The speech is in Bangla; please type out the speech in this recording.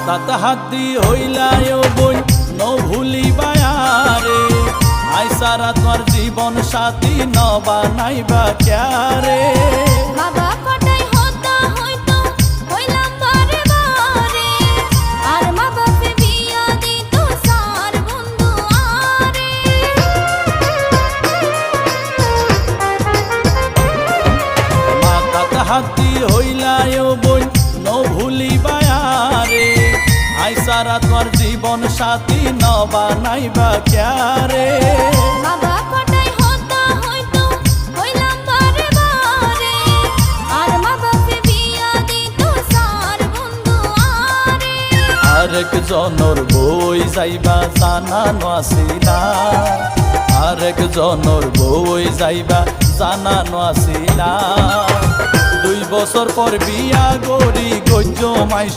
তাতা হাতি হইলায় বই ন ভুলিবায়ারে আই সারা তোর জীবন সাথী ন বানাইবা ক্যারে বাবা কটাই হতা হইতো হইলাম বারে বারে আর মা বাপে বিয়া দিত সার বন্ধু আরে মা তাতা হাতি হইলায় বই ন ভুলিবায়ারে আই সারা তোর জীবন সাথী ন বানাইবা ক্যারে বাবা কটাই হতা হইতো হইলাম বারে বারে আর মা বাপে বিয়া দিত সার বন্ধু আরে আরেক জনর বই যাইবা জানানো আসিলা আরেক জনর বই যাইবা জানানো আসিলা 2 বছর পর বিয়া গড়ি গজ্জ মাইস